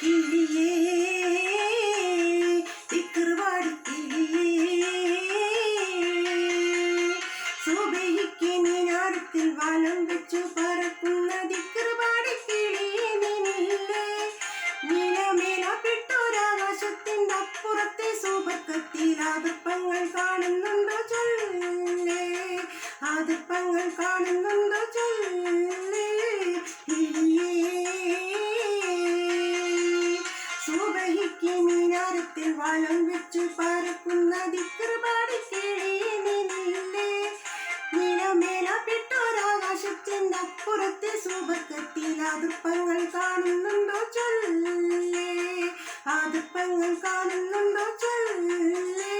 കിളിയേ തിക്കറുപാടി കിളിയേ സുബഹിക്ക് മീനാരത്തിൽ വലം വെച്ചു പറക്കുന്ന ദിക്കറുപാടി കിളിയേ നിന്നില്ലേ നീലമേലപ്പെട്ടൊരാകാശത്തിൻ്റെ അപ്പുറത്തെ സുബർക്കത്തിൽ അതിർപ്പങ്ങൾ കാണുന്നുണ്ടോ ചൊല്ലേ അതിർപ്പങ്ങൾ കാണുന്നുണ്ടോ ചൊല്ലേ സുബഹിക്ക് മീനാരത്തിൽ വലം വെച്ചു പറക്കുന്ന ദിക്കറുപാടി കിളിയേ നിന്നില്ലേ നീലമേലപ്പെട്ടൊരാകാശത്തിൻ്റെ അപ്പുറത്തെ സുബർക്കത്തിൽ അതിർപ്പങ്ങൾ കാണുന്നുണ്ടോ ചൊല്ലേ അതിർപ്പങ്ങൾ കാണുന്നുണ്ടോ ചൊല്ലേ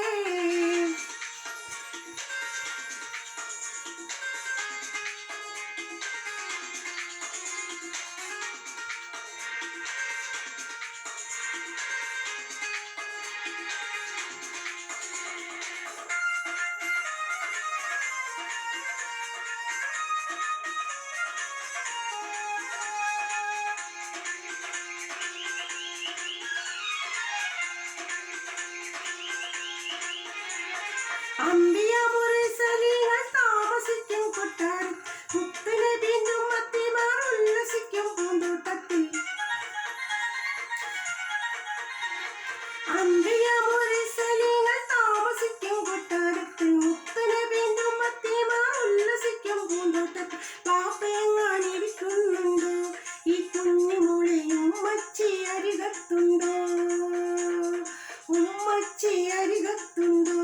അമ്പിയ മുർസലീങ്ങൾ താമസിക്കും കൊട്ടാരം മുത്തുനബിയും മത്തിമാർ ഉല്ലസിക്കും പൂന്തോട്ടത്തിൽ അമ്പിയ മുർസലീങ്ങൾ താമസിക്കും കൊട്ടാരത്തിൽ മുത്തുനബിയും മത്തിമാർ ഉല്ലസിക്കും പൂന്തോട്ടത്തിൽ പാപ്പയെങ്ങാനിരിക്കുന്നുണ്ടോ ഈ കുഞ്ഞുമോളെയും ഉമ്മച്ചി അരികത്തുണ്ടോ ഉമ്മച്ചി അരികത്തുണ്ടോ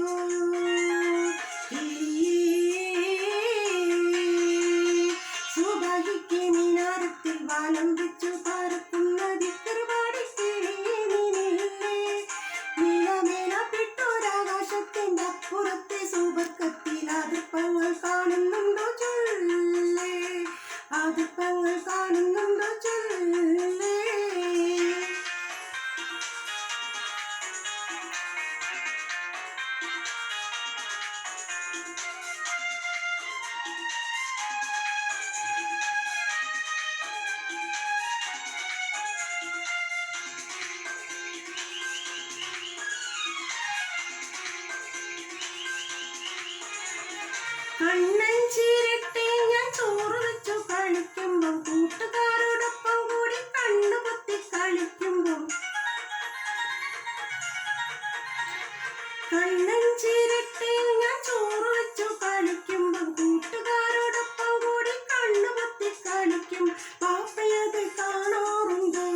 സുബഹിക്ക് മീനാരത്തിൽ വലം വെച്ചു പറക്കുന്ന ദിക്കറുപാടി കിളിയേ നിന്നില്ലേ നീലമേലപ്പെട്ടൊരാകാശത്തിൻ്റെ അപ്പുറത്തെ സുബർക്കത്തിൽ അതിർപ്പങ്ങൾ കാണുന്നുണ്ടോ ചൊല്ലേ അതിർപ്പങ്ങൾ കാണുന്നുണ്ടോ ചൊല്ലേ കണ്ണഞ്ചിരട്ടെ ഞാൻ ചോറ് വെച്ചു കളിക്കുമ്പം കൂട്ടുകാരോടൊപ്പം കൂടി കണ്ണുപൊത്തി കളിക്കുമ്പം കണ്ണഞ്ചിരട്ടെ ഞാൻ ചോറ് വെച്ചു കളിക്കുമ്പം കൂട്ടുകാരോടൊപ്പം കൂടി കണ്ണുപൊത്തി കളിക്കും പാപ്പയത് കാണാറുണ്ടോ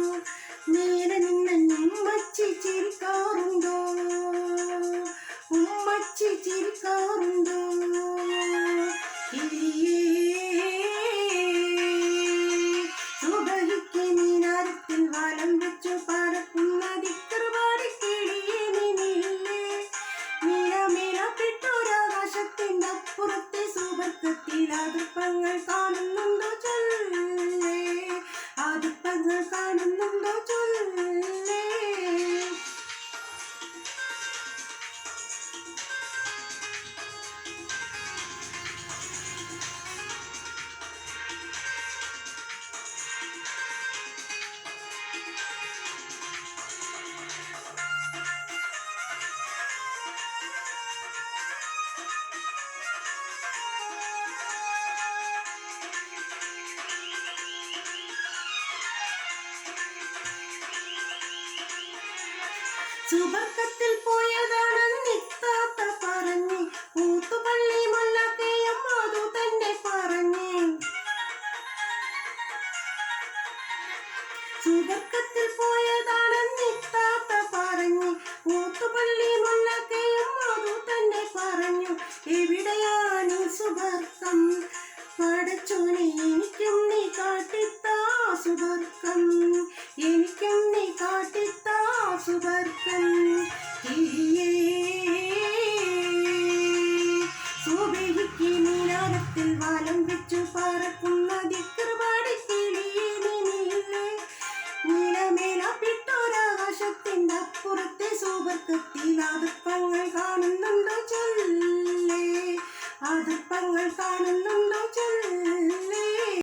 നേരെ നിന്ന് ഉമ്മച്ചി ചിരിക്കാറുണ്ടോ ഉമ്മച്ചി ചിരിക്കാറുണ്ടോ സുബഹിക്ക് മീനാരത്തിൽ വലം വെച്ചു പറക്കുന്ന ദിക്കറുപാടി കിളിയേ നിന്നില്ലേ നീലമേലപ്പെട്ടൊരാകാശത്തിൻ്റെ അപ്പുറത്തെ സുബർക്കത്തിൽ അതിർപ്പങ്ങൾ കാണുന്നുണ്ടോ ചൊല്ലേ അതിർപ്പങ്ങൾ കാണുന്നുണ്ടോ ചൊല്ലേ സുബർക്കത്തിൽ പോയതാണെന്ന് ഇത്താത്ത പറഞ്ഞ് ഊത്തുപള്ളി മുല്ലക്കയും അതു തന്നെ പറഞ്ഞ് സുബർക്കത്തിൽ പോയതാണെന്ന് ഇത്താത്ത പറഞ്ഞ് ഊത്തുപള്ളി